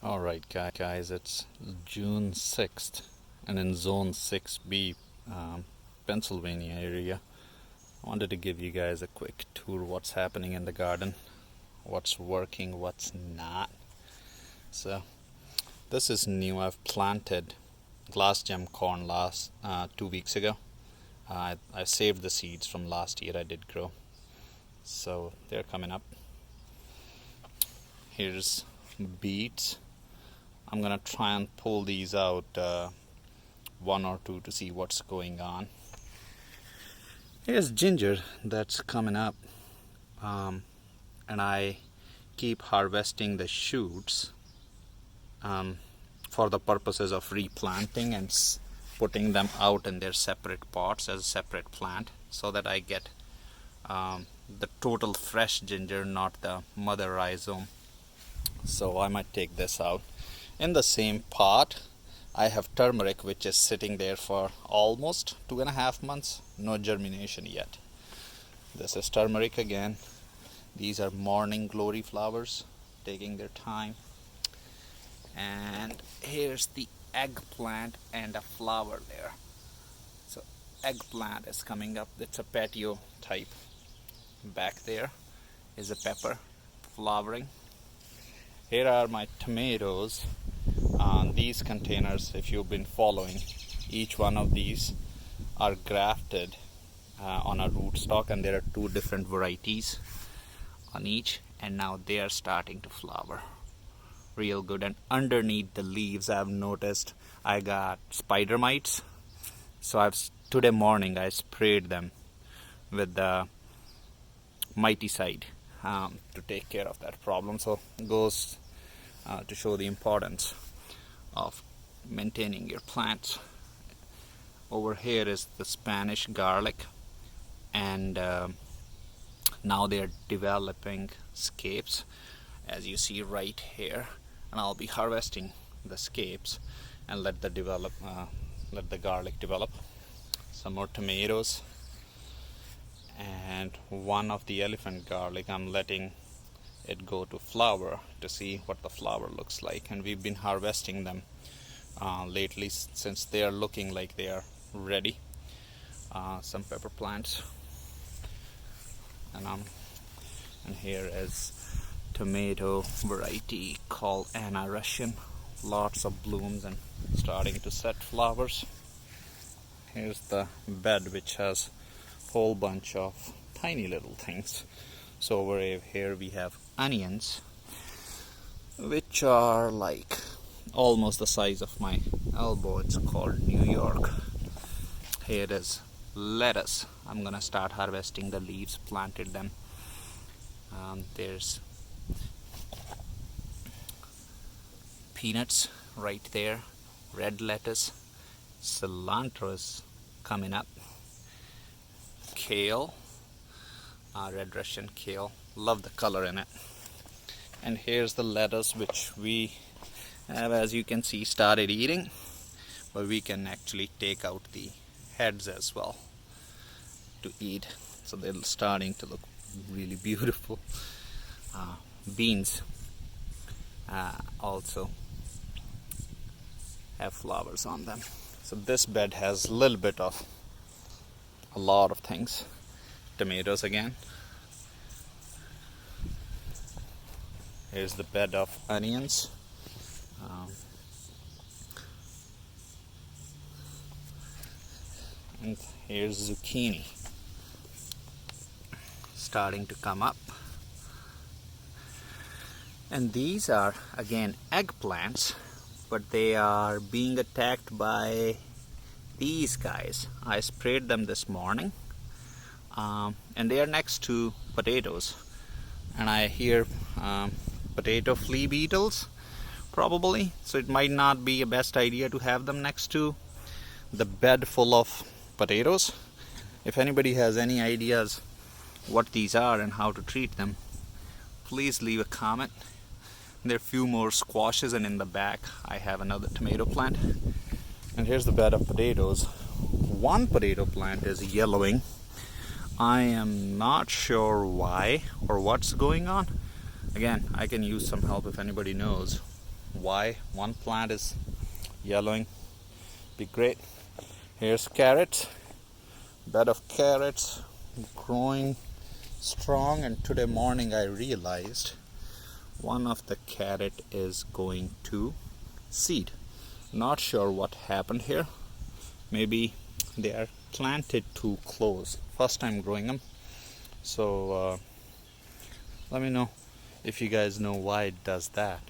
Alright guys, it's June 6th and in Zone 6B, Pennsylvania area. I wanted to give you guys a quick tour what's happening in the garden, what's working, what's not. So this is new. I've planted glass gem corn 2 weeks ago. I saved the seeds from last year I did grow. So they're coming up. Here's beets. I'm gonna try and pull these out one or two to see what's going on. Here's ginger that's coming up, and I keep harvesting the shoots for the purposes of replanting and putting them out in their separate pots as a separate plant, so that I get the total fresh ginger, not the mother rhizome. So I might take this out. In the same pot, I have turmeric, which is sitting there for almost 2.5 months. No germination yet. This is turmeric again. These are morning glory flowers, taking their time. And here's the eggplant and a flower there. So eggplant is coming up. It's a patio type. Back there is a pepper flowering. Here are my tomatoes. These containers, if you've been following, each one of these are grafted on a rootstock, and there are 2 different varieties on each, and now they are starting to flower real good. And underneath the leaves, I've noticed I got spider mites, so today morning I sprayed them with the miticide to take care of that problem. So it goes to show the importance of maintaining your plants. Over here is the Spanish garlic, and now they are developing scapes, as you see right here, and I'll be harvesting the scapes and let the garlic develop. Some more tomatoes, and one of the elephant garlic, I'm letting it go to flower to see what the flower looks like. And we've been harvesting them lately, since they are looking like they are ready. Some pepper plants, and here is tomato variety called Anna Russian. Lots of blooms and starting to set flowers. Here's the bed, which has a whole bunch of tiny little things. So over here we have onions, which are like almost the size of my elbow. It's called New York. Here is lettuce. I'm gonna start harvesting the leaves, planted them. There's peanuts right there, red lettuce, cilantro is coming up, kale, red Russian kale, love the color in it. And here's the lettuce, which we have, as you can see, started eating, but we can actually take out the heads as well to eat, so they're starting to look really beautiful. Beans also have flowers on them. So this bed has a little bit of a lot of things. Tomatoes again. Here's the bed of onions. And here's zucchini starting to come up. And these are again eggplants, but they are being attacked by these guys. I sprayed them this morning, and they are next to potatoes, and I hear potato flea beetles probably, so it might not be a best idea to have them next to the bed full of potatoes. If anybody has any ideas what these are and how to treat them, please leave a comment. There are a few more squashes, and in the back I have another tomato plant. And here's the bed of potatoes. One potato plant is yellowing. I am not sure why or what's going on. Again, I can use some help if anybody knows. why one plant is yellowing. Be great. Here's carrots, bed of carrots growing strong, and today morning I realized one of the carrot is going to seed. Not sure what happened here. Maybe they are planted too close. First time growing them. So let me know if you guys know why it does that.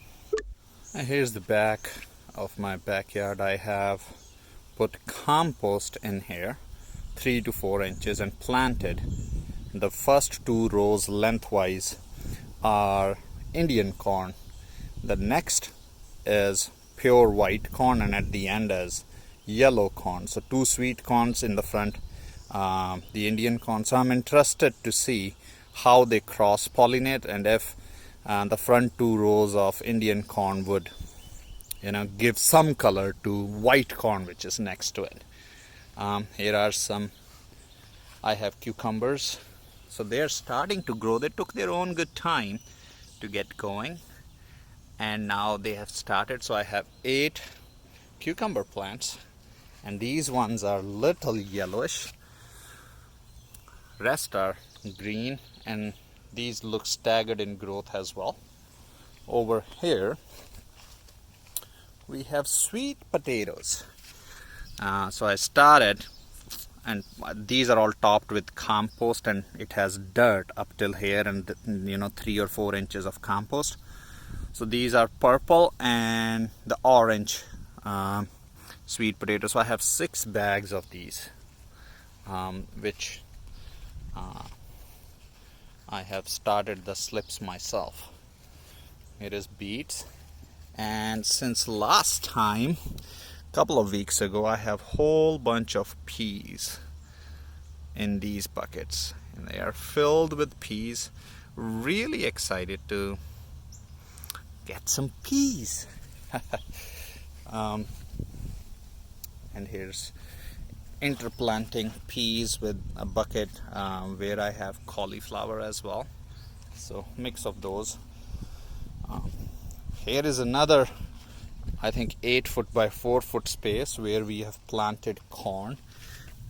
And here's the back of my backyard. I have put compost in here 3 to 4 inches and planted. The first 2 rows lengthwise are Indian corn. The next is pure white corn, and at the end is yellow corn. So 2 sweet corns in the front, the Indian corn. So I'm interested to see how they cross pollinate, and if the front 2 rows of Indian corn would give some color to white corn which is next to it. Here are some, I have cucumbers, so they're starting to grow. They took their own good time to get going, and now they have started. So I have 8 cucumber plants, and these ones are little yellowish, rest are green, and these look staggered in growth as well. Over here we have sweet potatoes. So I started, and these are all topped with compost, and it has dirt up till here, and 3 or 4 inches of compost. So these are purple and the orange sweet potatoes. So I have 6 bags of these, which I have started the slips myself. It is beets, and since last time, couple of weeks ago, I have whole bunch of peas in these buckets, and they are filled with peas. Really excited to get some peas. And here's interplanting peas with a bucket where I have cauliflower as well, so mix of those. Here is another, I think 8 foot by 4 foot space where we have planted corn,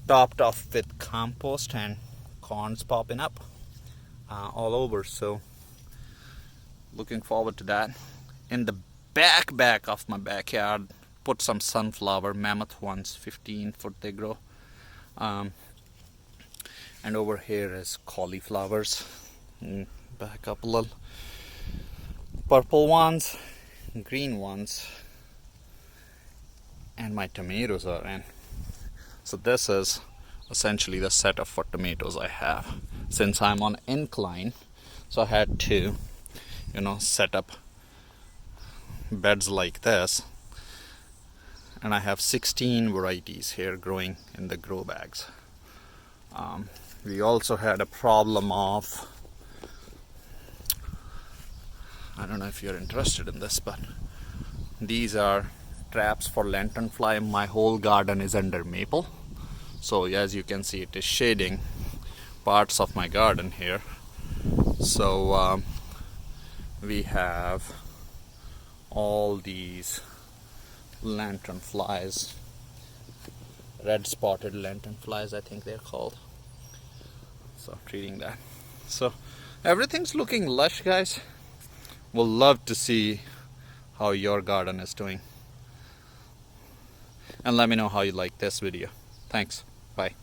topped off with compost, and corn's popping up all over. So looking forward to that. In the back of my backyard, put some sunflower, mammoth ones, 15 foot they grow. And over here is cauliflowers. Back up a little. Purple ones, green ones, and my tomatoes are in. So this is essentially the setup for tomatoes I have. Since I'm on incline, so I had to set up beds like this, and I have 16 varieties here growing in the grow bags. We also had a problem of, I don't know if you're interested in this, but these are traps for lanternfly. My whole garden is under maple, so as you can see, it is shading parts of my garden here. So we have all these lanternflies, red spotted lanternflies I think they're called. So treating that. So everything's looking lush, guys. We'll love to see how your garden is doing, and let me know how you like this video. Thanks. Bye.